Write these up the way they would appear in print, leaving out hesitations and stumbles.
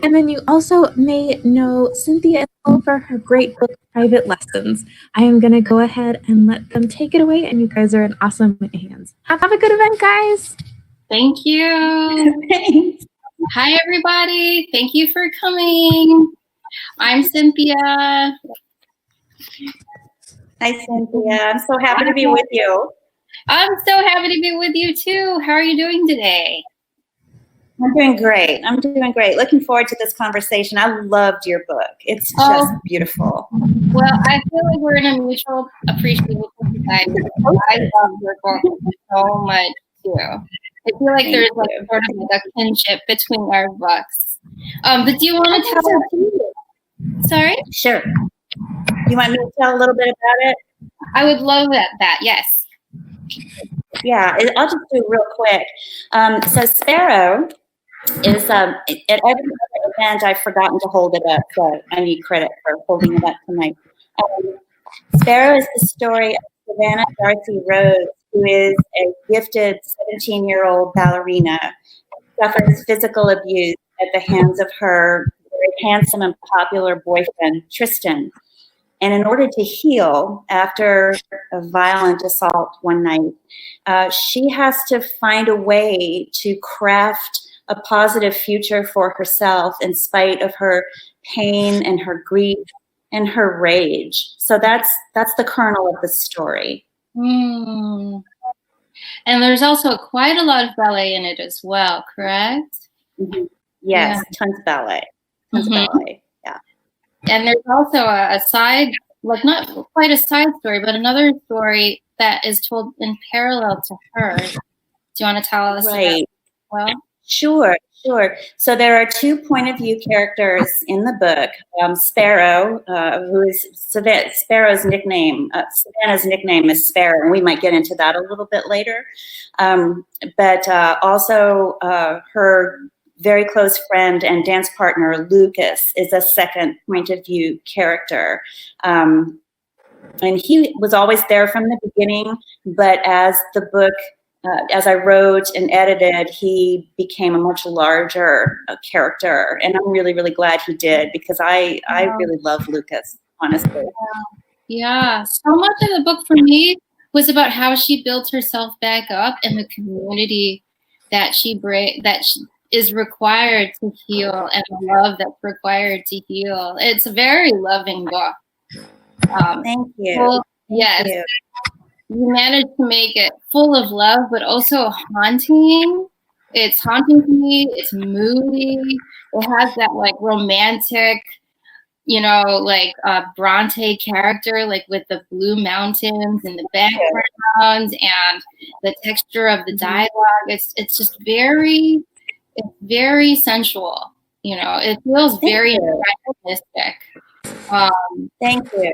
And then you also may know Cynthia as well for her great book, Private Lessons. I am going to go ahead and let them take it away, and you guys are in awesome hands. Have a good event, guys. Thank you. Thanks. Hi, everybody. Thank you for coming. I'm Cynthia. Hi, Cynthia. I'm so happy to be with you. I'm so happy to be with you, too. How are you doing today? I'm doing great. I'm doing great. Looking forward to this conversation. I loved your book. It's just beautiful. Well, I feel like we're in a mutual appreciation society. I love your book so much, too. I feel like there's like sort of like a kinship between our books. But do you want to tell us? Sorry? Sure. You want me to tell a little bit about it? I would love that, yes. Yeah, I'll just do it real quick. So Sparrow is, at every other event, I've forgotten to hold it up, so I need credit for holding it up tonight. Sparrow is the story of Savannah Darcy Rose, who is a gifted 17-year-old ballerina who suffers physical abuse at the hands of her very handsome and popular boyfriend, Tristan. And in order to heal after a violent assault one night, she has to find a way to craft a positive future for herself in spite of her pain and her grief and her rage. So that's the kernel of the story. Mm. And there's also quite a lot of ballet in it as well, correct? Mm-hmm. Yes, tons of ballet. Tons of ballet, yeah. And there's also a side, like not quite a side story, but another story that is told in parallel to hers. Do you want to tell us about that as well? Sure. So there are two point of view characters in the book. Sparrow, who is Sparrow's nickname. Savannah's nickname is Sparrow, and we might get into that a little bit later. But also her very close friend and dance partner, Lucas, is a second point of view character. And he was always there from the beginning, but as the book as I wrote and edited, he became a much larger character, and I'm really, really glad he did, because I really love Lucas, honestly. Yeah, so much of the book for me was about how she built herself back up and the community that is required to heal, and the love that's required to heal. It's a very loving book. Thank you. Well, yes. Thank you. You managed to make it full of love, but also haunting. It's haunting to me. It's moody. It has that like romantic, like Bronte character, like with the blue mountains in the background and the texture of the dialogue. It's just very sensual. It feels very realistic. Thank you.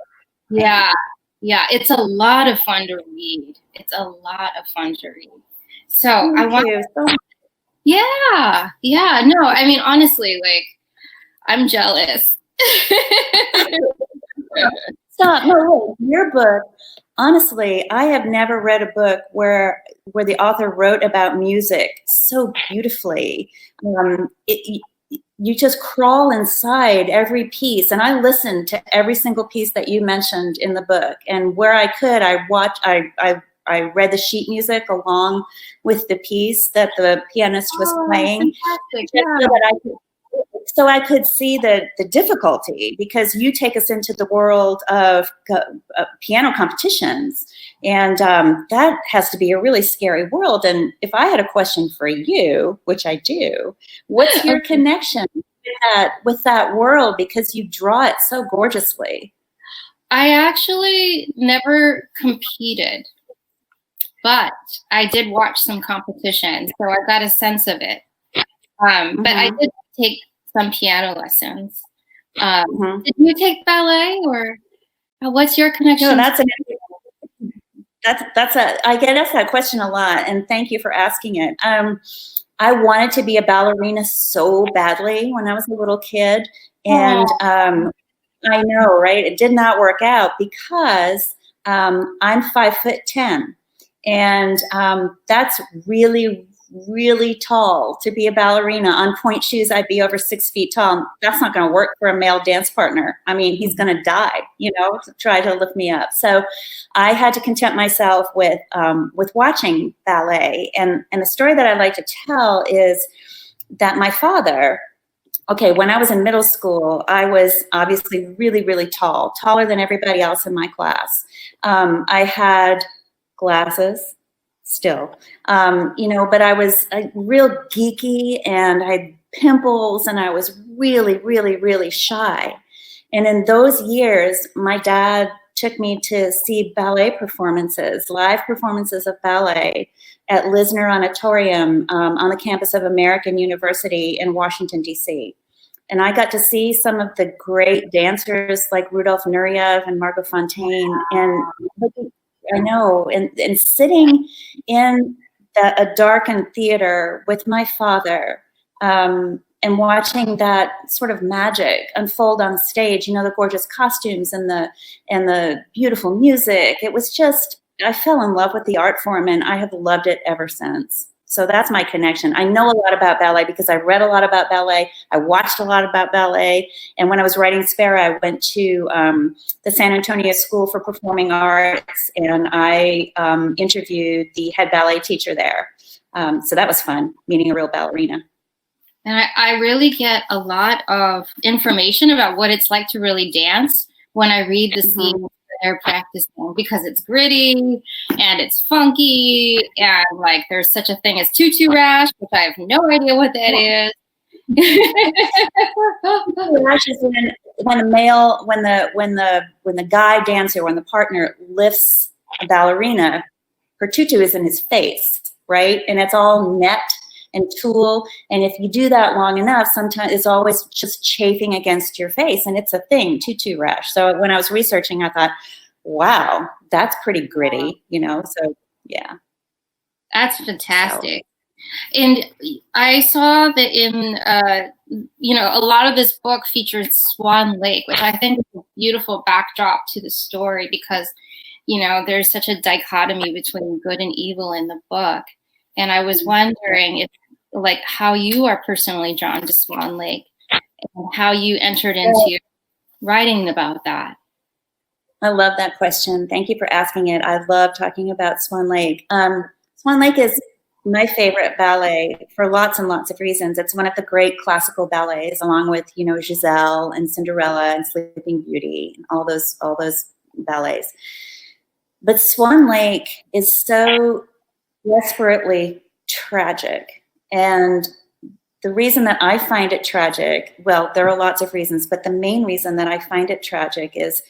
Yeah, it's a lot of fun to read. So I want to. Yeah. No, I mean, honestly, like, I'm jealous. Stop. No, wait. Your book, honestly, I have never read a book where the author wrote about music so beautifully. You just crawl inside every piece. And I listened to every single piece that you mentioned in the book. And where I could, I read the sheet music along with the piece that the pianist was playing. So I could see the difficulty, because you take us into the world of piano competitions. And that has to be a really scary world. And if I had a question for you, which I do, what's your connection with that world? Because you draw it so gorgeously. I actually never competed, but I did watch some competitions, so I got a sense of it. But I did take some piano lessons. Did you take ballet, or what's your connection? No, I get asked that question a lot, and thank you for asking it. I wanted to be a ballerina so badly when I was a little kid, and I know, right? It did not work out because I'm 5'10", and that's really, really tall to be a ballerina. On point shoes, I'd be over 6 feet tall. That's not going to work for a male dance partner. I mean, he's going to die, to try to lift me up. So I had to content myself with watching ballet. And the story that I like to tell is that my father, when I was in middle school, I was obviously really, really tall, taller than everybody else in my class. I had glasses still, but I was real geeky and I had pimples and I was really, really, really shy. And in those years, my dad took me to see ballet performances, live performances of ballet at Lisner Auditorium on the campus of American University in Washington, D.C. And I got to see some of the great dancers like Rudolf Nureyev and Margot Fonteyn. And I know, and sitting in a darkened theater with my father and watching that sort of magic unfold on stage, the gorgeous costumes and the beautiful music. It was just, I fell in love with the art form and I have loved it ever since. So that's my connection. I know a lot about ballet because I read a lot about ballet. I watched a lot about ballet. And when I was writing Sparrow, I went to the San Antonio School for Performing Arts and I interviewed the head ballet teacher there. So that was fun, meeting a real ballerina. And I really get a lot of information about what it's like to really dance when I read the scenes they're practicing, because it's gritty and it's funky and like there's such a thing as tutu rash, which I have no idea what that is. Rash is when the guy dancer, when the partner lifts a ballerina, her tutu is in his face, right? And it's all net and tulle, and if you do that long enough, sometimes it's always just chafing against your face, and it's a thing, tutu rash. So when I was researching, I thought, wow, that's pretty gritty, so yeah. That's fantastic. So. And I saw that in, a lot of this book features Swan Lake, which I think is a beautiful backdrop to the story because, there's such a dichotomy between good and evil in the book. And I was wondering if, how you are personally drawn to Swan Lake and how you entered into writing about that. I love that question. Thank you for asking it. I love talking about Swan Lake. Swan Lake is my favorite ballet for lots and lots of reasons. It's one of the great classical ballets, along with, Giselle and Cinderella and Sleeping Beauty and all those ballets. But Swan Lake is so desperately tragic. And the reason that I find it tragic, well, there are lots of reasons, but the main reason that I find it tragic is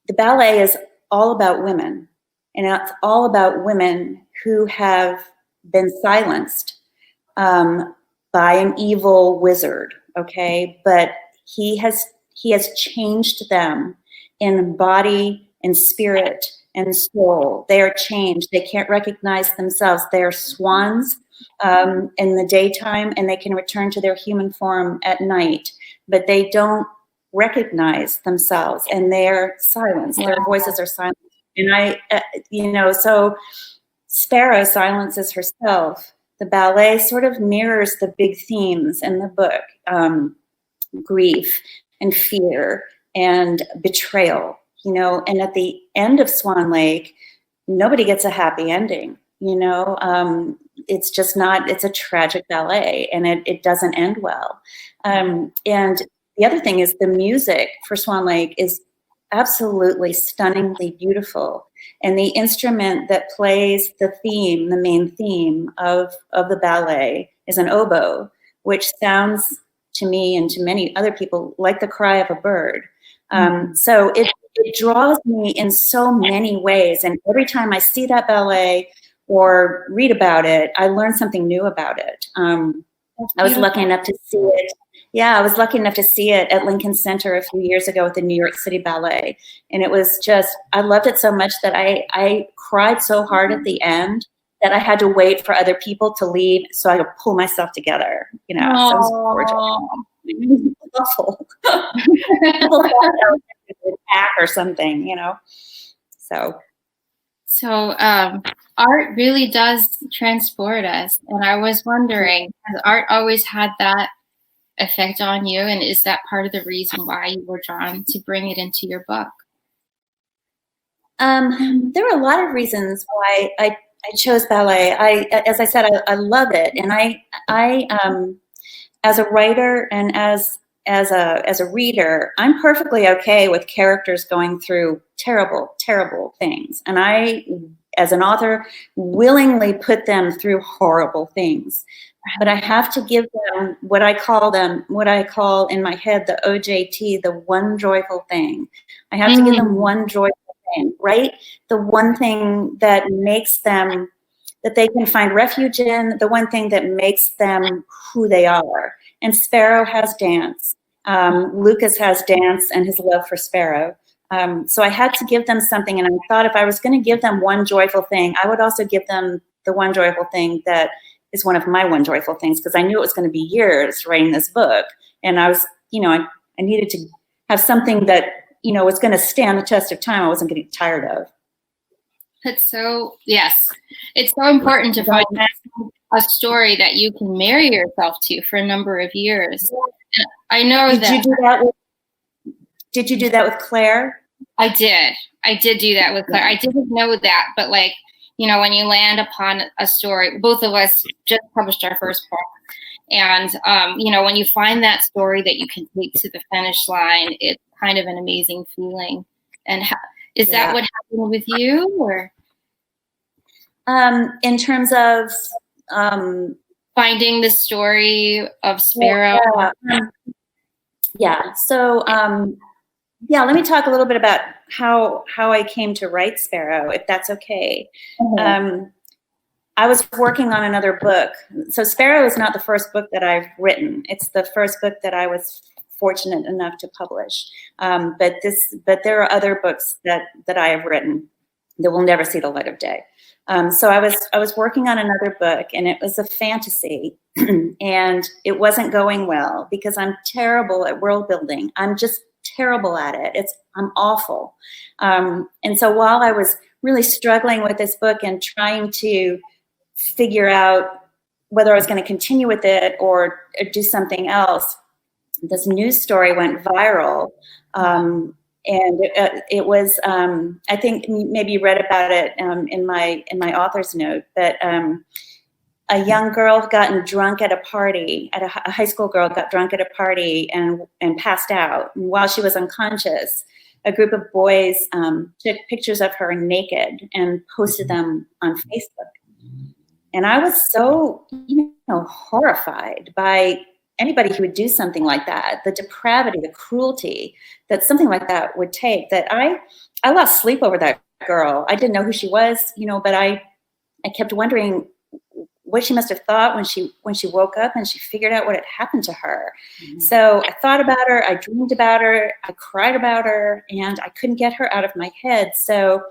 the ballet is all about women. And it's all about women who have been silenced by an evil wizard, okay? But he has changed them in body and spirit and soul. They are changed. They can't recognize themselves. They are swans in the daytime, and they can return to their human form at night, but they don't recognize themselves, and they're silenced. Their voices are silenced. And so Sparrow silences herself. The ballet sort of mirrors the big themes in the book, grief and fear and betrayal, and at the end of Swan Lake, nobody gets a happy ending, it's just not, it's a tragic ballet, and it doesn't end well. And the other thing is the music for Swan Lake is absolutely stunningly beautiful. And the instrument that plays the theme, the main theme of the ballet, is an oboe, which sounds to me and to many other people like the cry of a bird. So it draws me in so many ways. And every time I see that ballet or read about it, I learn something new about it. I was lucky enough to see it. Yeah, I was lucky enough to see it at Lincoln Center a few years ago with the New York City Ballet. And it was just, I loved it so much that I cried so hard at the end that I had to wait for other people to leave so I could pull myself together. So it was gorgeous. It was awful. People thought I was going to attack or something, So art really does transport us. And I was wondering, has art always had that effect on you? And is that part of the reason why you were drawn to bring it into your book? There were a lot of reasons why I chose ballet. As I said, I love it, and I as a writer and as a reader, I'm perfectly okay with characters going through terrible, terrible things, and I, as an author, willingly put them through horrible things. But I have to give them what I call in my head the OJT, the one joyful thing. I have to give them one joyful thing, right? The one thing that makes them, that they can find refuge in, the one thing that makes them who they are. And Sparrow has dance. Lucas has dance and his love for Sparrow. So I had to give them something, and I thought if I was going to give them one joyful thing, I would also give them the one joyful thing that is one of my one joyful things, because I knew it was going to be years writing this book, and I was, I needed to have something that, was going to stand the test of time. I wasn't getting tired of. It's so, yes, it's so important to find a story that you can marry yourself to for a number of years. I know Did you do that with Claire? I did do that with Claire. I didn't know that, but when you land upon a story, both of us just published our first book. And, when you find that story that you can take to the finish line, it's kind of an amazing feeling. And is that what happened with you, or? In terms of finding the story of Sparrow. So, let me talk a little bit about how I came to write Sparrow, if that's okay. I was working on another book. So Sparrow is not the first book that I've written. It's the first book that I was fortunate enough to publish. But there are other books that I have written that will never see the light of day. So I was working on another book, and it was a fantasy, and it wasn't going well because I'm terrible at world building. I'm just terrible at it. I'm awful. And so while I was really struggling with this book and trying to figure out whether I was going to continue with it or do something else, this news story went viral. And it was, I think maybe you read about it in my author's note, but a young girl had gotten drunk at a party, a high school girl got drunk at a party and passed out. And while she was unconscious, a group of boys took pictures of her naked and posted them on Facebook. And I was so, horrified by anybody who would do something like that, the depravity, the cruelty that something like that would take, that I lost sleep over that girl. I didn't know who she was, but I kept wondering what she must have thought when she woke up and she figured out what had happened to her. Mm-hmm. So I thought about her, I dreamed about her, I cried about her, and I couldn't get her out of my head. So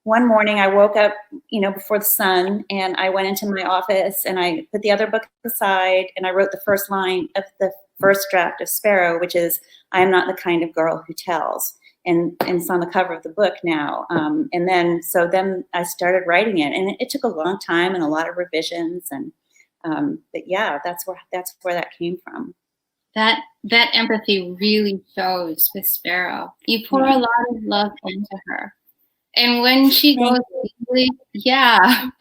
one morning I woke up, before the sun, and I went into my office and I put the other book aside and I wrote the first line of the first draft of Sparrow, which is, "I am not the kind of girl who tells." And it's on the cover of the book now. And then I started writing it, and it took a long time and a lot of revisions. And but yeah, that's where that came from. That empathy really shows with Sparrow. You pour a lot of love into her. And when she goes deeply,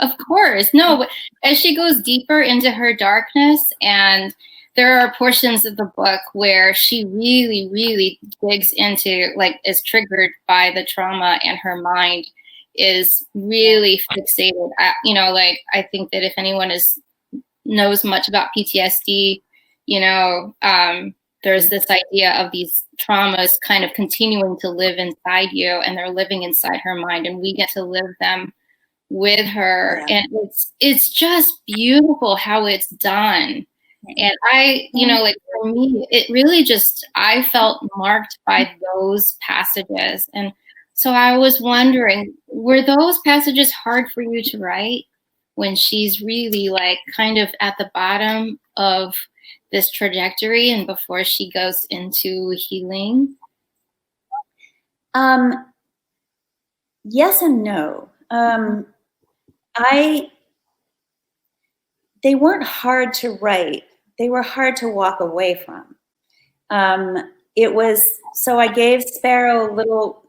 of course. No, as she goes deeper into her darkness, and there are portions of the book where she really, really digs into, is triggered by the trauma, and her mind is really fixated. I think that if anyone knows much about PTSD, there's this idea of these traumas kind of continuing to live inside you, and they're living inside her mind, and we get to live them with her. Yeah. And it's just beautiful how it's done. And for me, it really I felt marked by those passages. And so I was wondering, were those passages hard for you to write when she's really kind of at the bottom of this trajectory and before she goes into healing? Yes and no. they weren't hard to write. They were hard to walk away from. So I gave Sparrow a little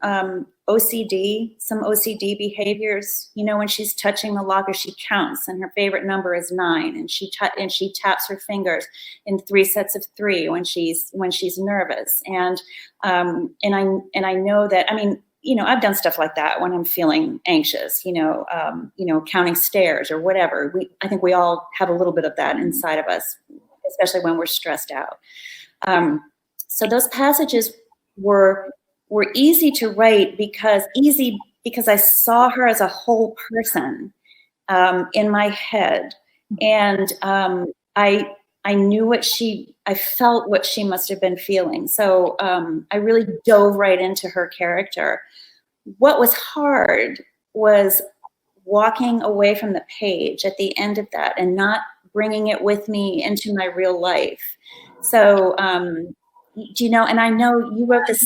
OCD, some OCD behaviors. You know, when she's touching the locker, she counts, and her favorite number is 9, and she taps her fingers in 3 sets of 3 when she's nervous. And I know that, I mean, you know, I've done stuff like that when I'm feeling anxious, counting stairs or whatever. I think we all have a little bit of that inside of us, especially when we're stressed out. So those passages were easy to write because I saw her as a whole person in my head, and I knew I felt what she must have been feeling. So I really dove right into her character. What was hard was walking away from the page at the end of that and not bringing it with me into my real life. So, and I know you wrote a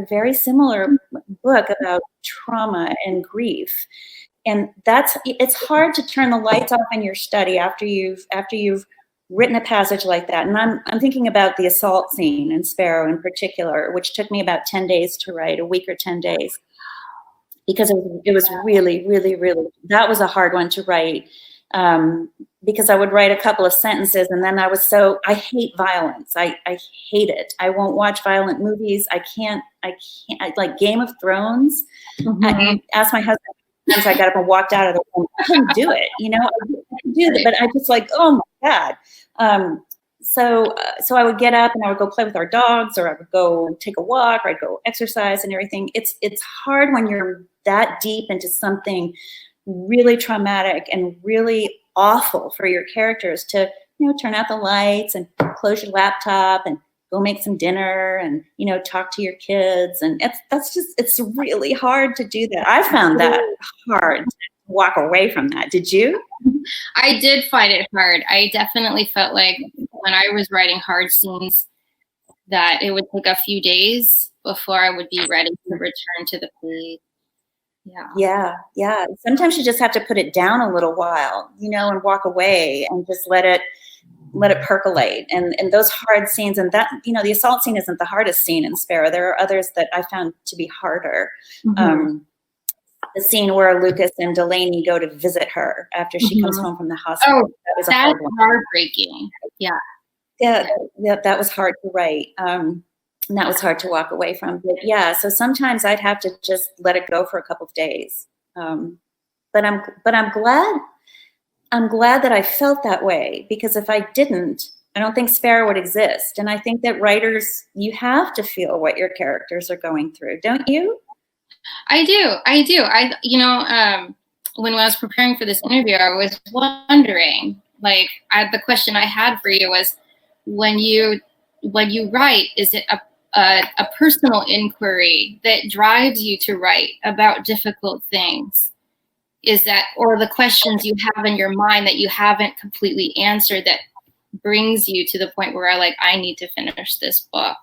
very similar book about trauma and grief. And it's hard to turn the lights off in your study after you've written a passage like that. And I'm thinking about the assault scene in Sparrow in particular, which took me about 10 days to write, a week or 10 days, because it was really, really, really, that was a hard one to write. Because I would write a couple of sentences and then I hate violence. I hate it. I won't watch violent movies. I can't like Game of Thrones. Mm-hmm. I asked my husband, once I got up and walked out of the room, I couldn't do it. I could do it, but I just like, oh my God. So I would get up and I would go play with our dogs, or I would go take a walk, or I'd go exercise and everything. It's hard when you're that deep into something really traumatic and really awful for your characters to, turn out the lights and close your laptop and go make some dinner and, talk to your kids. And it's really hard to do that. I found that hard to walk away from that. Did you? I did find it hard. I definitely felt like when I was writing hard scenes that it would take a few days before I would be ready to return to the page. Yeah. Sometimes you just have to put it down a little while, and walk away and just let it percolate. And those hard scenes, and that, the assault scene isn't the hardest scene in Sparrow. There are others that I found to be harder. Mm-hmm. The scene where Lucas and Delaney go to visit her after she comes home from the hospital. Oh, that was that's heartbreaking. Yeah. Yeah, that was hard to write. And that was hard to walk away from. But yeah, so sometimes I'd have to just let it go for a couple of days. But I'm glad that I felt that way, because if I didn't, I don't think Sparrow would exist. And I think that writers, you have to feel what your characters are going through, don't you? I do. When I was preparing for this interview, I was wondering, the question I had for you was, when you write, is it a personal inquiry that drives you to write about difficult things? Is that, or the questions you have in your mind that you haven't completely answered that brings you to the point where I need to finish this book?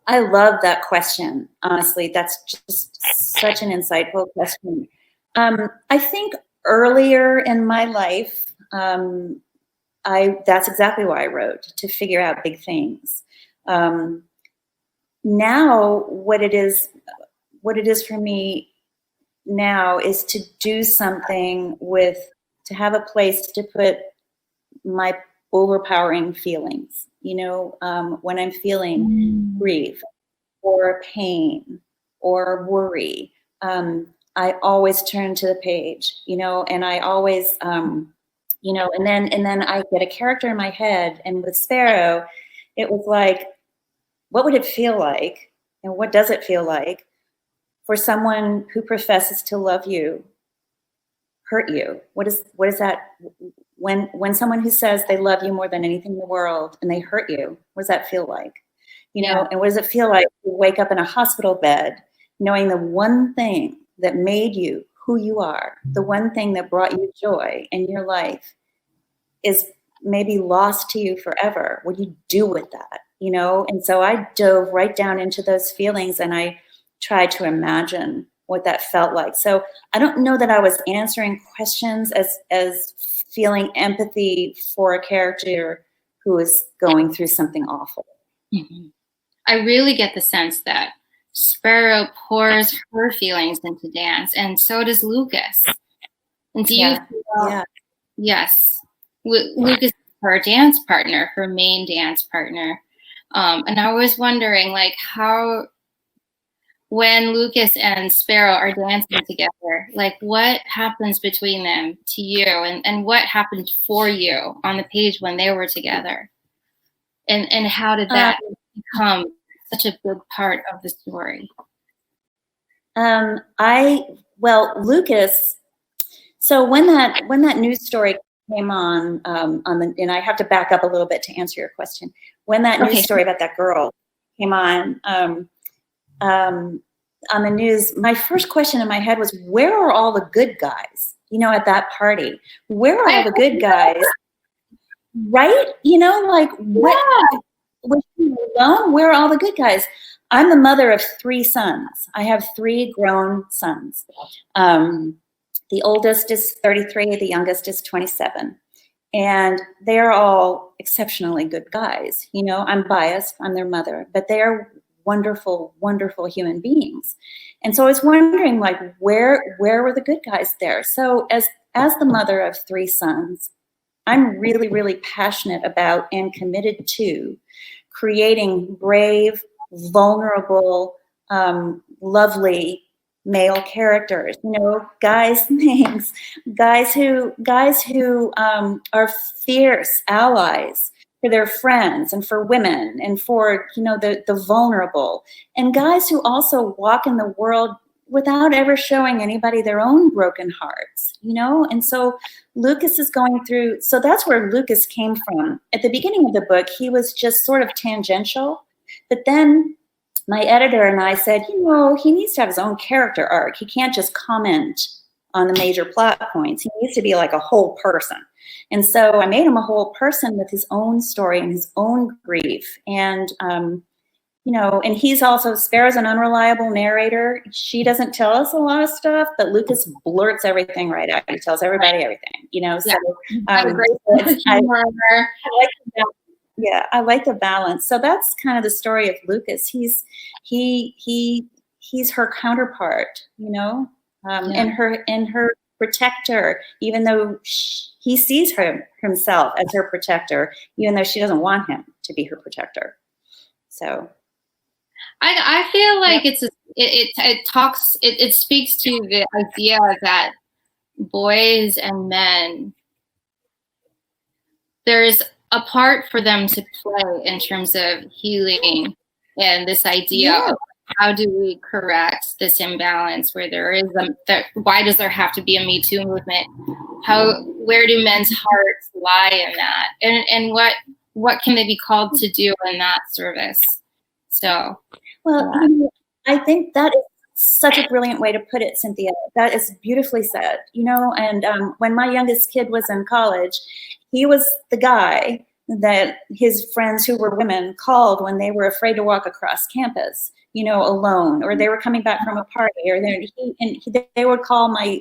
I love that question. Honestly, that's just such an insightful question. I think earlier in my life, that's exactly why I wrote, to figure out big things. Now, what it is for me now is to do something to have a place to put my overpowering feelings. When I'm feeling grief or pain or worry, I always turn to the page, and I always, and then I get a character in my head. And with Sparrow, it was like, what would it feel like? And what does it feel like for someone who professes to love you hurt you? What is that? When someone who says they love you more than anything in the world and they hurt you, what does that feel like? And what does it feel like to wake up in a hospital bed knowing the one thing that made you who you are, the one thing that brought you joy in your life, is maybe lost to you forever? What do you do with that? And so I dove right down into those feelings, and I tried to imagine what that felt like. So I don't know that I was answering questions as feeling empathy for a character who is going through something awful. Mm-hmm. I really get the sense that Sparrow pours her feelings into dance, and so does Lucas. And do you feel, yes, Lucas is her dance partner, her main dance partner. And I was wondering, like, how, when Lucas and Sparrow are dancing together, like, what happens between them to you, and what happened for you on the page when they were together? And how did that become such a big part of the story? Lucas. So when that news story came on and I have to back up a little bit to answer your question. When that news story about that girl came on the news, my first question in my head was, where are all the good guys? You know, at that party, where are all the good guys? Right? You know, like, what? Was she alone? Where are all the good guys? I'm the mother of 3 sons. I have 3 grown sons. The oldest is 33, the youngest is 27. And they're all exceptionally good guys. You know, I'm biased, I'm their mother, but they are wonderful, wonderful human beings. And so I was wondering, like, where were the good guys there? So as the mother of 3 sons, I'm really, really passionate about and committed to creating brave, vulnerable, lovely male characters. You know, guys who are fierce allies for their friends and for women and for, you know, the vulnerable, and guys who also walk in the world without ever showing anybody their own broken hearts, you know? And so Lucas is going through, so that's where Lucas came from. At the beginning of the book, he was just sort of tangential, but then my editor and I said, you know, he needs to have his own character arc. He can't just comment on the major plot points. He needs to be like a whole person. And so I made him a whole person with his own story and his own grief. And, you know, and he's also, Sparrow's an unreliable narrator. She doesn't tell us a lot of stuff, but Lucas blurts everything right out. He tells everybody everything, you know. So I like the balance. So that's kind of the story of Lucas. He's her counterpart, you know, and her protector, even though he sees himself as her protector, even though she doesn't want him to be her protector. So I feel like it speaks to the idea that boys and men, there's a part for them to play in terms of healing, and this idea of how do we correct this imbalance where there is why does there have to be a Me Too movement? Where do men's hearts lie in that? And what can they be called to do in that service? So, well, I think that is such a brilliant way to put it, Cynthia. That is beautifully said, you know, and when my youngest kid was in college, he was the guy that his friends who were women called when they were afraid to walk across campus, you know, alone, or they were coming back from a party, or they would call my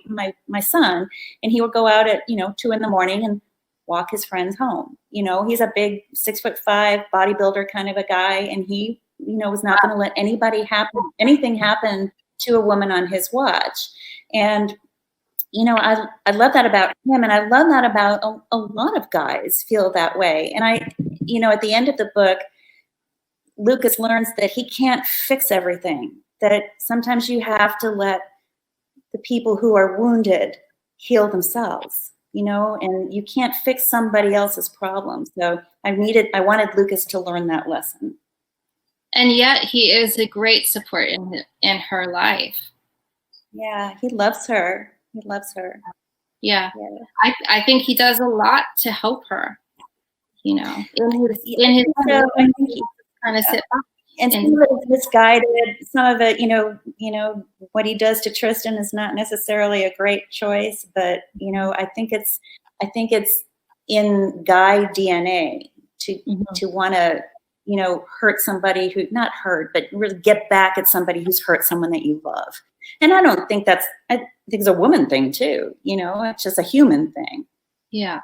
son, and he would go out at, you know, 2 a.m. and walk his friends home. You know, he's a big 6'5" bodybuilder kind of a guy, and he, you know, was not going to let anything happen to a woman on his watch. And, you know, I love that about him, and I love that about a lot of guys feel that way. And you know, at the end of the book, Lucas learns that he can't fix everything, that sometimes you have to let the people who are wounded heal themselves, you know, and you can't fix somebody else's problems. So I wanted Lucas to learn that lesson. And yet he is a great support in her life. Yeah, he loves her. He loves her. Yeah. I think he does a lot to help her, you know, in his I think he kind of sit back. And some of it is misguided. Some of it, you know, what he does to Tristan is not necessarily a great choice, but, you know, I think it's in guy DNA to want to, you know, hurt somebody who, not hurt, but really get back at somebody who's hurt someone that you love. And I don't think I think it's a woman thing too, you know, it's just a human thing. Yeah.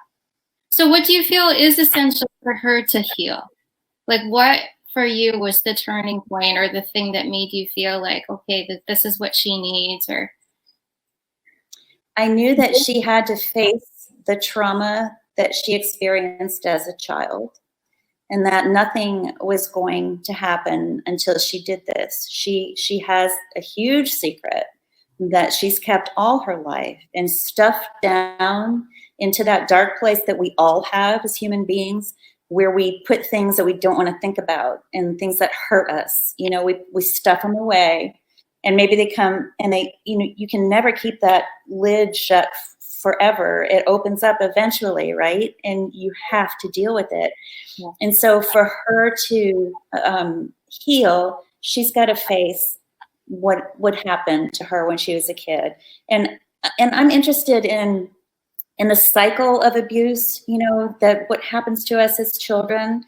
So what do you feel is essential for her to heal? Like what for you was the turning point or the thing that made you feel like, okay, that this is what she needs? Or I knew that she had to face the trauma that she experienced as a child, and that nothing was going to happen until she did this. She has a huge secret that she's kept all her life and stuffed down into that dark place that we all have as human beings, where we put things that we don't want to think about and things that hurt us. You know, we stuff them away, and maybe they come and they, you know, you can never keep that lid shut forever. It opens up eventually, right? And you have to deal with it. Yeah. And so for her to heal, she's got to face what happened to her when she was a kid. And I'm interested in the cycle of abuse, you know, that what happens to us as children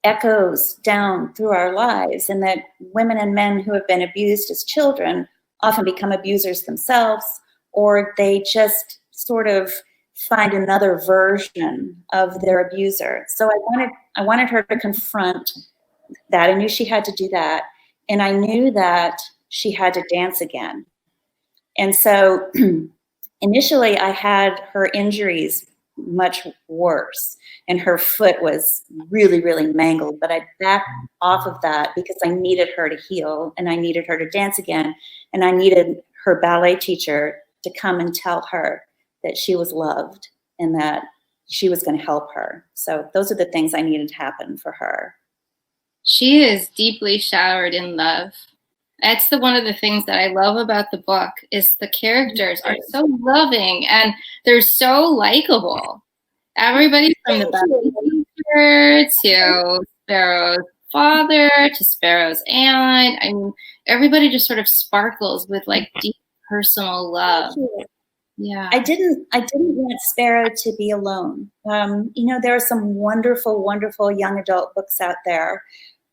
echoes down through our lives, and that women and men who have been abused as children often become abusers themselves, or they just sort of find another version of their abuser. So I wanted her to confront that. I knew she had to do that. And I knew that she had to dance again. And so initially I had her injuries much worse, and her foot was really, really mangled, but I backed off of that because I needed her to heal, and I needed her to dance again. And I needed her ballet teacher to come and tell her that she was loved and that she was going to help her. So those are the things I needed to happen for her. She is deeply showered in love. That's one of the things that I love about the book is the characters are so loving and they're so likable. Everybody from the Ballet teacher to Sparrow's father to Sparrow's aunt. I mean, everybody just sort of sparkles with like deep personal love. Yeah. I didn't want Sparrow to be alone. You know, there are some wonderful, wonderful young adult books out there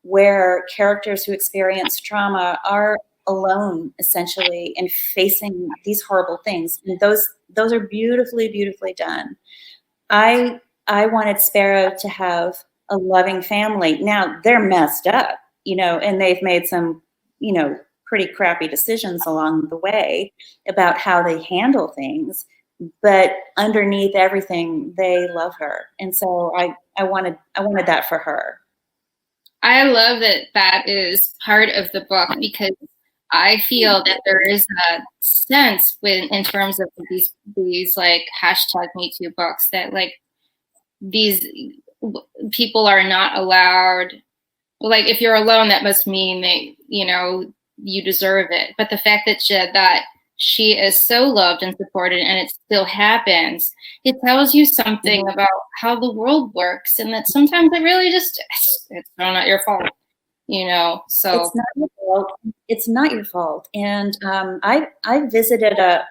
where characters who experience trauma are alone, essentially, and facing these horrible things. And those are beautifully, beautifully done. I wanted Sparrow to have a loving family. Now they're messed up, you know, and they've made some, you know, pretty crappy decisions along the way about how they handle things. But underneath everything, they love her. And so I wanted that for her. I love that is part of the book, because I feel that there is a sense in terms of these like #MeToo books that like these people are not allowed. Like if you're alone, that must mean that, you know, you deserve it. But the fact that she is so loved and supported and it still happens, it tells you something about how the world works, and that sometimes it really just, it's not your fault, you know. So it's not your fault. It's not your fault. And I visited a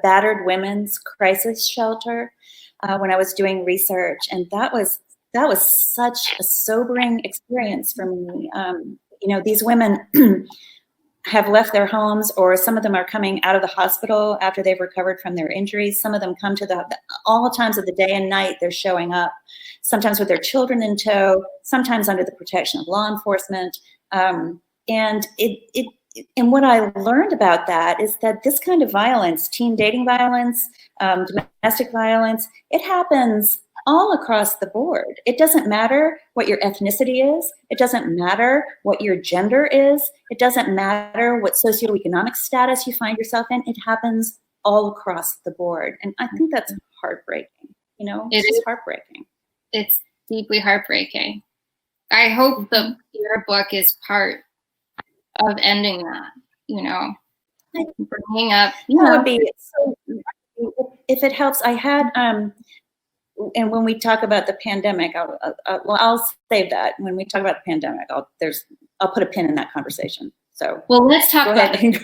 battered women's crisis shelter when I was doing research, and that was such a sobering experience for me. You know, these women have left their homes, or some of them are coming out of the hospital after they've recovered from their injuries. Some of them come to all times of the day and night. They're showing up, sometimes with their children in tow, sometimes under the protection of law enforcement. And what I learned about that is that this kind of violence, teen dating violence, domestic violence, it happens all across the board. It doesn't matter what your ethnicity is. It doesn't matter what your gender is. It doesn't matter what socioeconomic status you find yourself in. It happens all across the board. And I think that's heartbreaking. You know, it's just heartbreaking. It's deeply heartbreaking. I hope your book is part of ending that, you know, bringing up, you know. That would be, so, if it helps, I had, and when we talk about the pandemic, I'll save that. When we talk about the pandemic, I'll put a pin in that conversation. So, well, let's talk about it.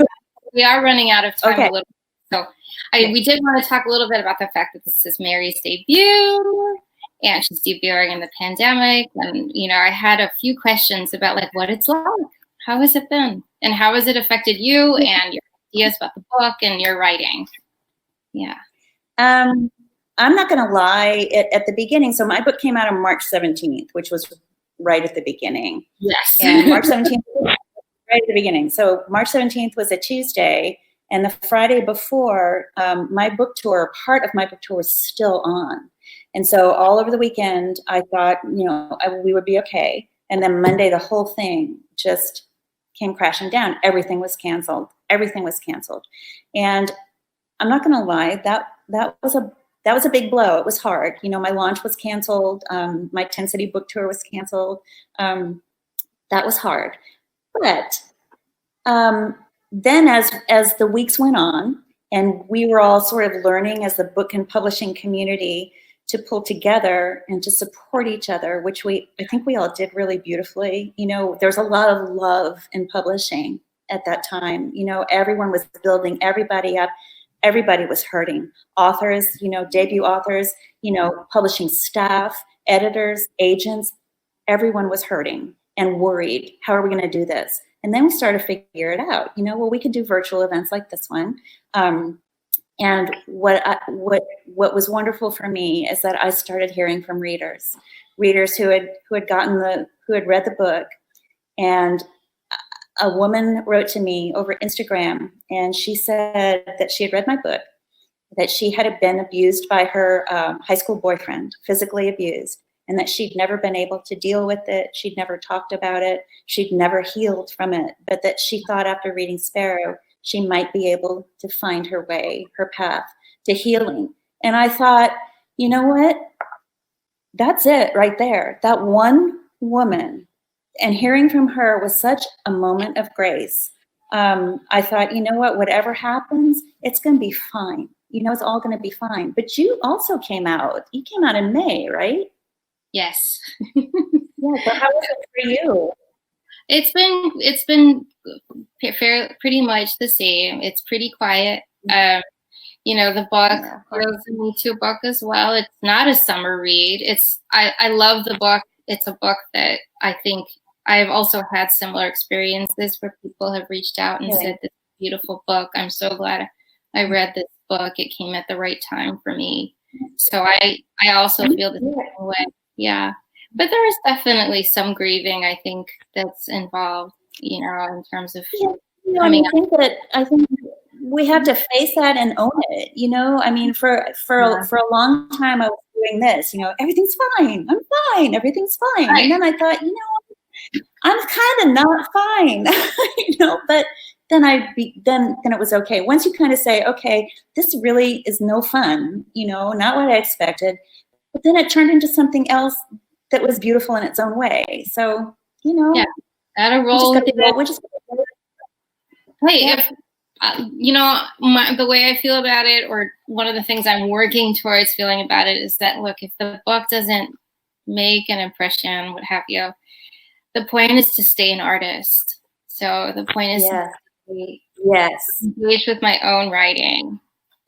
We are running out of time a little. So, we did want to talk a little bit about the fact that this is Mary's debut, and she's debuting in the pandemic. And you know, I had a few questions about like what it's like. How has it been, and how has it affected you and your ideas about the book and your writing? Yeah. I'm not going to lie. At the beginning, so my book came out on March 17th, which was right at the beginning. Yes. And March 17th, right at the beginning. So March 17th was a Tuesday, and the Friday before, my book tour, part of my book tour was still on. And so all over the weekend, I thought, we would be okay. And then Monday, the whole thing just came crashing down. Everything was canceled. And I'm not going to lie, that was a big blow. It was hard. My launch was canceled. My 10-city book tour was canceled. That was hard. But then as the weeks went on, and we were all sort of learning as the book and publishing community to pull together and to support each other, which I think we all did really beautifully. There's a lot of love in publishing at that time. Everyone was building everybody up. Everybody was hurting. Authors, debut authors, publishing staff, editors, agents, everyone was hurting and worried. How are we going to do this? And then we started to figure it out. We could do virtual events like this one. And what was wonderful for me is that I started hearing from readers who had read the book. And a woman wrote to me over Instagram, and she said that she had read my book, that she had been abused by her high school boyfriend, physically abused, and that she'd never been able to deal with it. She'd never talked about it. She'd never healed from it, but that she thought after reading Sparrow, she might be able to find her way, her path to healing. And I thought, you know what? That's it right there. That one woman, and hearing from her was such a moment of grace. I thought, you know what? Whatever happens, it's going to be fine. It's all going to be fine. But you also came out. You came out in May, right? Yes. Yeah. So how was it for you? It's been pretty much the same. It's pretty quiet. The book was a Me Too book as well. It's not a summer read. I love the book. It's a book that I think I've also had similar experiences where people have reached out and said, "This is a beautiful book. I'm so glad I read this book. It came at the right time for me." So I also feel the same way. Yeah. But there is definitely some grieving, I think, that's involved, in terms of coming up. I think we have to face that and own it. For a long time I was doing this, everything's fine. I'm fine. Everything's fine. Right. And then I thought, I'm kind of not fine, but then then it was okay. Once you kind of say, okay, this really is no fun, not what I expected. But then it turned into something else that was beautiful in its own way. So, yeah, gotta roll with it. Hey, the way I feel about it, or one of the things I'm working towards feeling about it, is that, look, if the book doesn't make an impression, what have you, the point is to stay an artist. So the point is to engage with my own writing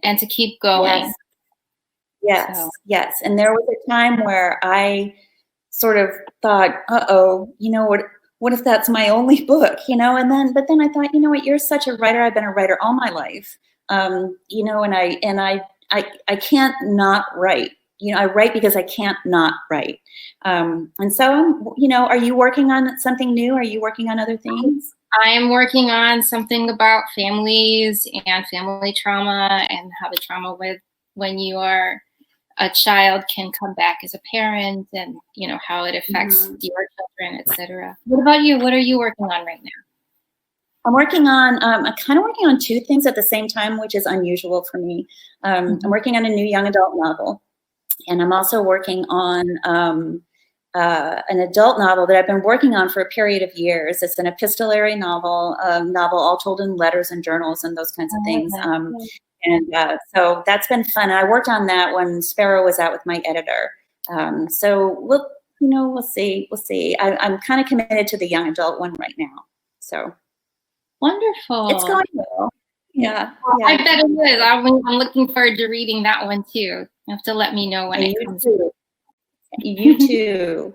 and to keep going. Yes. And there was a time where I sort of thought, what if that's my only book, but then I thought, you're such a writer. I've been a writer all my life. And I can't not write. I write because I can't not write. And so are you working on something new? Are you working on other things? I'm working on something about families and family trauma, and how the trauma when you are a child can come back as a parent, and how it affects your children, etc. What about you? What are you working on right now? I'm working on, I'm kind of working on two things at the same time, which is unusual for me. I'm working on a new young adult novel, and I'm also working on an adult novel that I've been working on for a period of years. It's an epistolary novel all told in letters and journals and those kinds of things. So that's been fun. I worked on that when Sparrow was out with my editor. So we'll see. I'm kind of committed to the young adult one right now. So wonderful. It's going well. Yeah. I bet it is. I'm looking forward to reading that one too. You have to let me know when it comes. You too.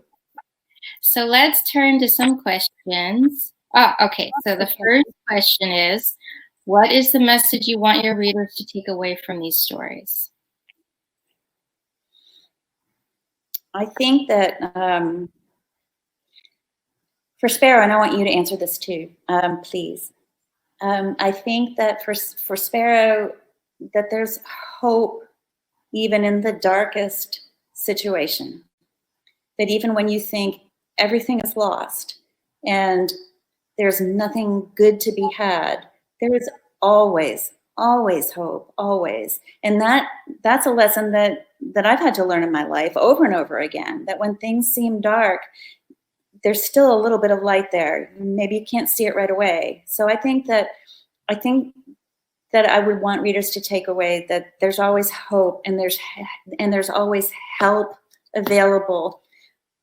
So let's turn to some questions. Oh, okay. So the first question is, What is the message you want your readers to take away from these stories? I think that for Sparrow, and I want you to answer this too, please. I think that for Sparrow, that there's hope even in the darkest situation. That even when you think everything is lost and there's nothing good to be had, there is always hope, always. And that's a lesson that I've had to learn in my life over and over again, that when things seem dark, there's still a little bit of light there. Maybe you can't see it right away. So I think that I would want readers to take away that there's always hope, and there's always help available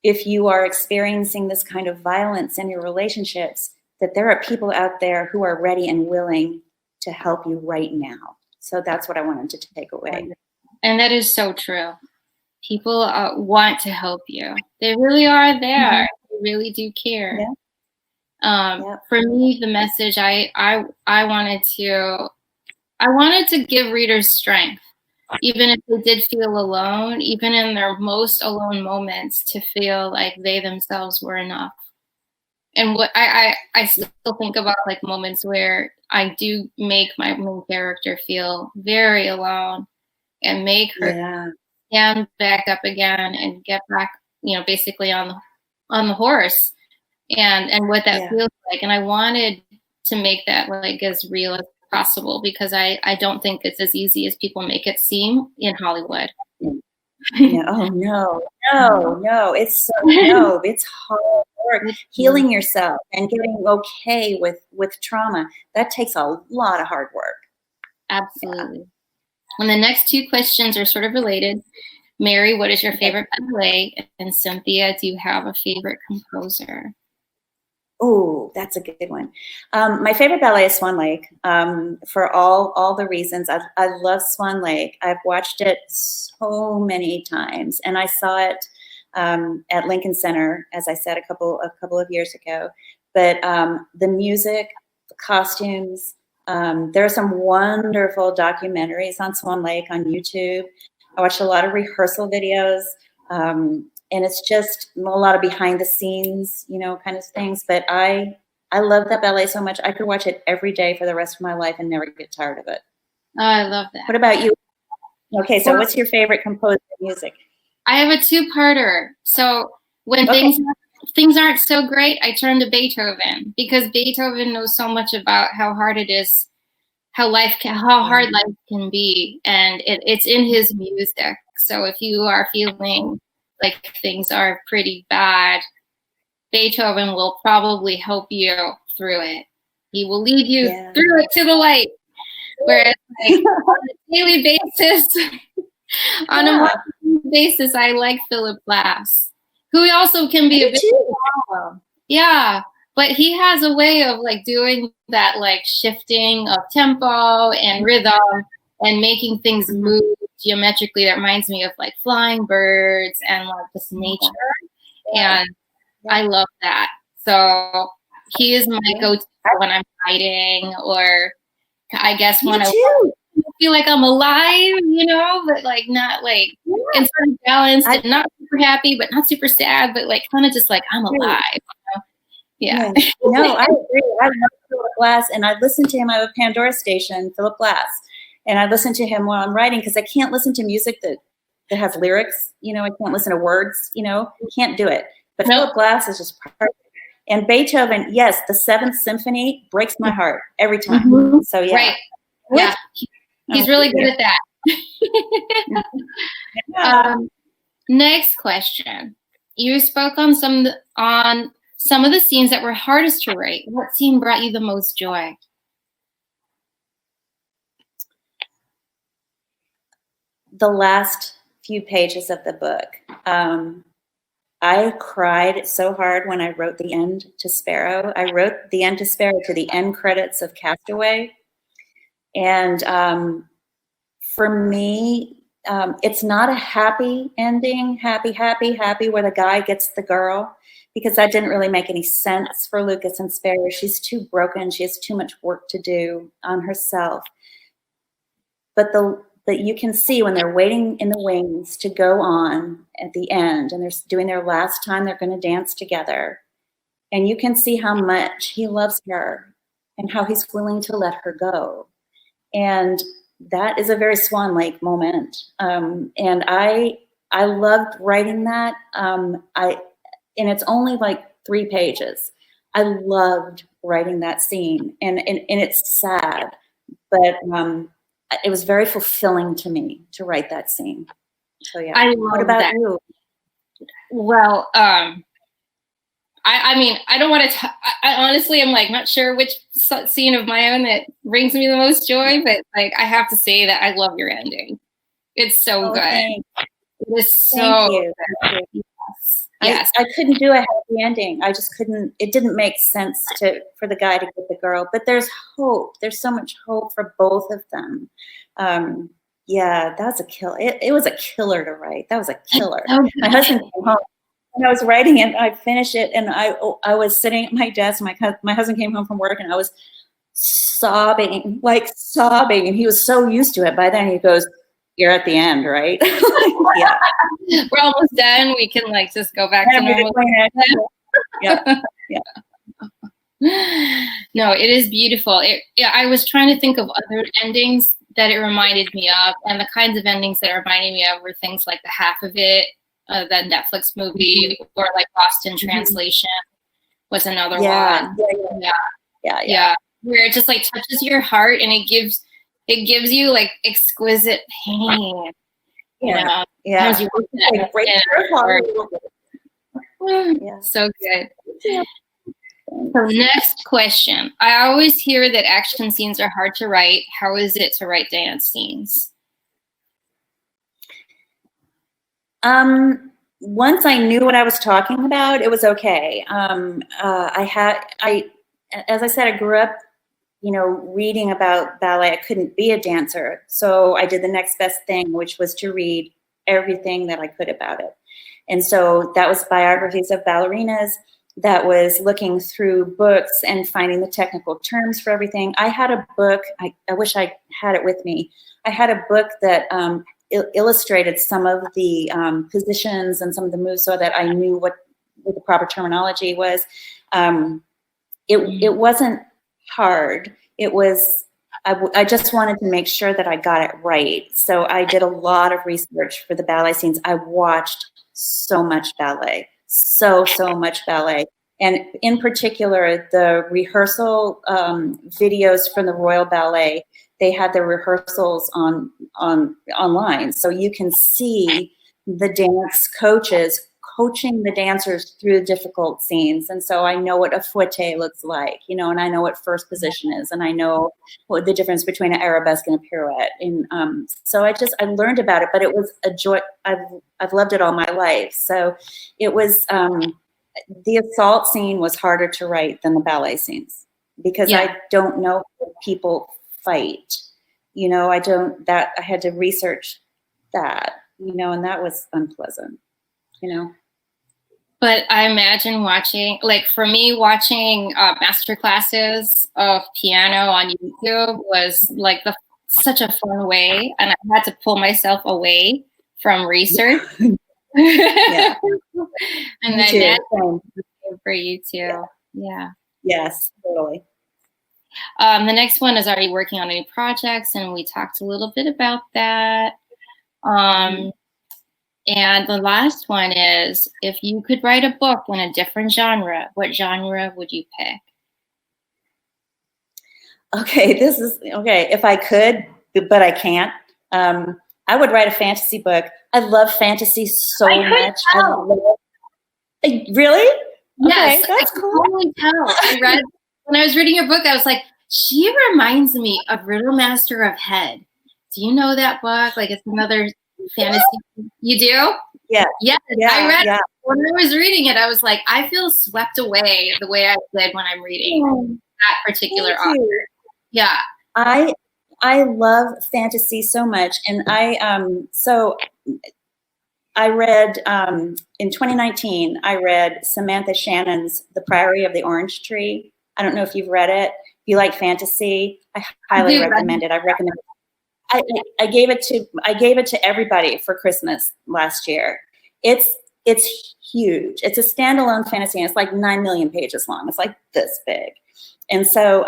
if you are experiencing this kind of violence in your relationships, that there are people out there who are ready and willing to help you right now. So that's what I wanted to take away. And that is so true. People want to help you. They really are there. They really do care. Yeah. For me, the message I wanted to give readers strength, even if they did feel alone, even in their most alone moments, to feel like they themselves were enough. And what I still think about, like, moments where I do make my main character feel very alone, and make her stand back up again and get back, basically on the horse, and what that feels like. And I wanted to make that like as real as possible, because I don't think it's as easy as people make it seem in Hollywood. Yeah. Oh no, it's hard work. Healing yourself and getting okay with trauma, that takes a lot of hard work. Absolutely. And the next two questions are sort of related. Mary, what is your favorite ballet? And Cynthia, do you have a favorite composer? Oh, that's a good one. My favorite ballet is Swan Lake, for all the reasons. I love Swan Lake. I've watched it so many times, and I saw it at Lincoln Center, as I said, a couple of years ago. But the music, the costumes, there are some wonderful documentaries on Swan Lake on YouTube. I watched a lot of rehearsal videos. And it's just a lot of behind the scenes, kind of things. But I love that ballet so much. I could watch it every day for the rest of my life and never get tired of it. Oh, I love that. What about you? Okay, so what's your favorite composer of music? I have a two-parter. So when things aren't so great, I turn to Beethoven, because Beethoven knows so much about how hard it is, how hard life can be, and it's in his music. So if you are feeling like things are pretty bad, Beethoven will probably help you through it. He will lead you through it to the light. Whereas, like, on a daily basis, I like Philip Glass, who also can be a bit problem. Yeah, but he has a way of like doing that, like shifting of tempo and rhythm and making things move geometrically. That reminds me of like flying birds and like just nature. And I love that. So he is my go-to when I'm writing, or I guess when I feel like I'm alive, but like not like and sort of balanced and not super happy, but not super sad, but like kind of just like I'm alive. Yeah. No, I agree. I love Philip Glass, and I listen to him. I have a Pandora station, Philip Glass. And I listen to him while I'm writing, because I can't listen to music that has lyrics. I can't listen to words. Can't do it. But Philip Glass is just perfect. And Beethoven, yes, the Seventh Symphony breaks my heart every time. So yeah, right, yeah, he's really good at that. Next question: you spoke on some of the scenes that were hardest to write. What scene brought you the most joy? The last few pages of the book. I cried so hard when I wrote the end to Sparrow. I wrote the end to Sparrow to the end credits of Castaway. And for me, it's not a happy ending, happy, where the guy gets the girl, because that didn't really make any sense for Lucas and Sparrow. She's too broken. She has too much work to do on herself. But you can see when they're waiting in the wings to go on at the end, and they're doing their last time they're going to dance together. And you can see how much he loves her and how he's willing to let her go. And that is a very Swan Lake moment. And I loved writing that. And it's only like 3 pages. I loved writing that scene. And it's sad, but it was very fulfilling to me to write that scene. So yeah. What about you? Well, I mean, I don't want to. I honestly, I'm like not sure which scene of my own that brings me the most joy, but like I have to say that I love your ending. It's so good. Thanks. It is so good. Yes. I couldn't do a happy ending. I just couldn't. It didn't make sense for the guy to get the girl. But there's hope. There's so much hope for both of them. Yeah, that was a killer. It was a killer to write. That was a killer. My husband came home. When I was writing it, I finished it, and I was sitting at my desk. My husband came home from work, and I was sobbing, and he was so used to it. By then, he goes, "You're at the end, right?" Yeah, we're almost done. We can like just go back to normal. Yeah. No, it is beautiful. I was trying to think of other endings that it reminded me of, and the kinds of endings that it reminded me of were things like The Half of It. That Netflix movie, or like Lost in Translation was another one. Yeah. Where it just like touches your heart and it gives you like exquisite pain. Yeah. You So good. Yeah. So next question. I always hear that action scenes are hard to write. How is it to write dance scenes? Once I knew what I was talking about, it was okay. As I said, I grew up, reading about ballet. I couldn't be a dancer. So I did the next best thing, which was to read everything that I could about it. And so that was biographies of ballerinas. That was looking through books and finding the technical terms for everything. I had a book, I wish I had it with me. I had a book that, illustrated some of the positions and some of the moves so that I knew what the proper terminology was. It wasn't hard. It was, I just wanted to make sure that I got it right. So I did a lot of research for the ballet scenes. I watched so much ballet, so much ballet. And in particular, the rehearsal videos from the Royal Ballet, they had their rehearsals online. So you can see the dance coaches coaching the dancers through difficult scenes. And so I know what a fouette looks like, and I know what first position is, and I know what the difference between an arabesque and a pirouette. And so I learned about it, but it was a joy. I've loved it all my life. So it was, the assault scene was harder to write than the ballet scenes because I don't know how people fight. I had to research that, and that was unpleasant, But I imagine watching master classes of piano on YouTube was like such a fun way, and I had to pull myself away from research. Yeah. And Me then too. for you too. Yeah. Yes, totally. The next one is, are you working on any projects? And we talked a little bit about that. And the last one is, if you could write a book in a different genre, what genre would you pick? Okay, if I could, but I can't. I would write a fantasy book. I love fantasy so much. Really? Yes, okay, that's cool. Totally tell. When I was reading your book, I was like, she reminds me of Riddle Master of Head. Do you know that book? Like, it's another fantasy. You do? Yeah. I read it. When I was reading it, I was like, I feel swept away the way I did when I'm reading that particular author. Yeah. I love fantasy so much, and I I read, in 2019, I read Samantha Shannon's The Priory of the Orange Tree. I don't know if you've read it. If you like fantasy, I highly recommend it. I recommend it. I gave it to everybody for Christmas last year. It's huge. It's a standalone fantasy, and it's like 9 million pages long. It's like this big. And so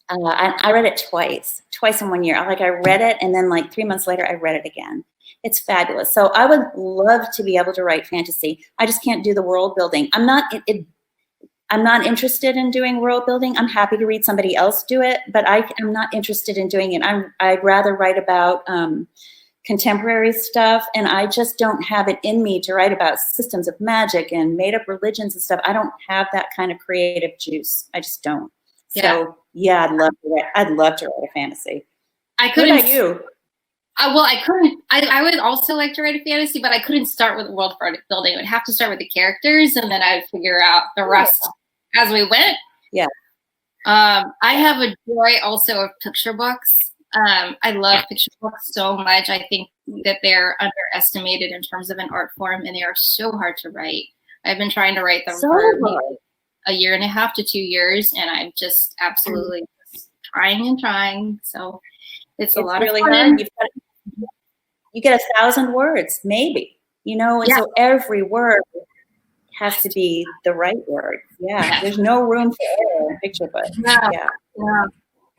I read it twice in 1 year. I read it, and then like 3 months later, I read it again. It's fabulous. So I would love to be able to write fantasy. I just can't do the world building. I'm not interested in doing world building. I'm happy to read somebody else do it, but I'm not interested in doing it. I'd rather write about contemporary stuff, and I just don't have it in me to write about systems of magic and made up religions and stuff. I don't have that kind of creative juice. I just don't. So yeah, I'd love to write a fantasy. What about you? I couldn't. I would also like to write a fantasy, but I couldn't start with world building. I would have to start with the characters, and then I'd figure out the rest as we went. Yeah. I have a joy also of picture books. I love picture books so much. I think that they're underestimated in terms of an art form, and they are so hard to write. I've been trying to write them for a year and a half to 2 years, and I'm just absolutely trying and trying. So it's a lot really of fun. Hard. You get 1,000 words, maybe, and so every word has to be the right word. Yeah. There's no room for error in picture books. Yeah.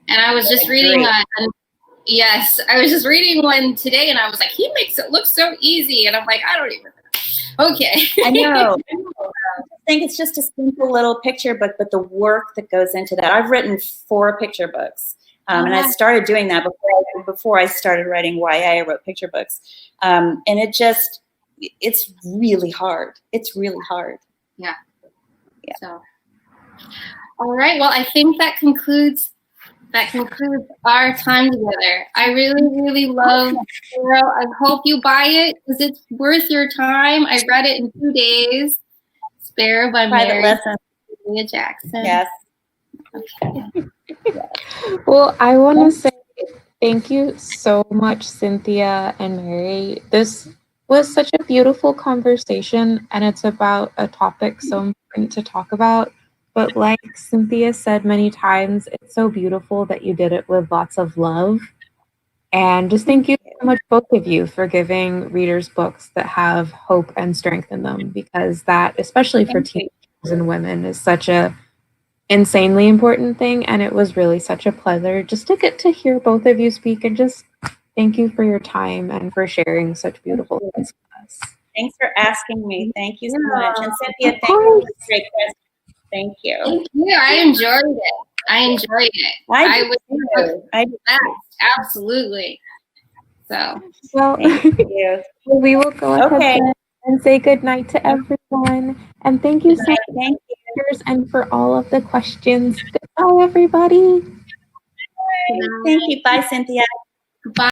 And I was just reading I was just reading one today, and I was like, he makes it look so easy. And I'm like, I don't even know. Okay. I know. I think it's just a simple little picture book, but the work that goes into that. I've written 4 picture books. And I started doing that before I started writing YA. I wrote picture books. And it's really hard. It's really hard. Yeah. So, all right. Well, I think that concludes our time together. I really, really love Sparrow. I hope you buy it because it's worth your time. I read it in 2 days. Sparrow by Mary Cecilia Jackson. Yes. Okay. Well, I want to say thank you so much, Cynthia and Mary. This was such a beautiful conversation, and it's about a topic so important to talk about. But like Cynthia said many times, it's so beautiful that you did it with lots of love. And just thank you so much, both of you, for giving readers books that have hope and strength in them, because that, especially for teenagers and women, is such a insanely important thing. And it was really such a pleasure just to get to hear both of you speak, and just thank you for your time and for sharing such beautiful things with us. Thanks for asking me. Thank you so much. And Cynthia, thank you for the great question. Thank you. Thank you. I enjoyed it. I would absolutely. So well, thank you. We will go ahead and say good night to everyone. And thank you so much. Thank you. And for all of the questions. Goodbye, everybody. Thank you. Bye, Cynthia. Bye.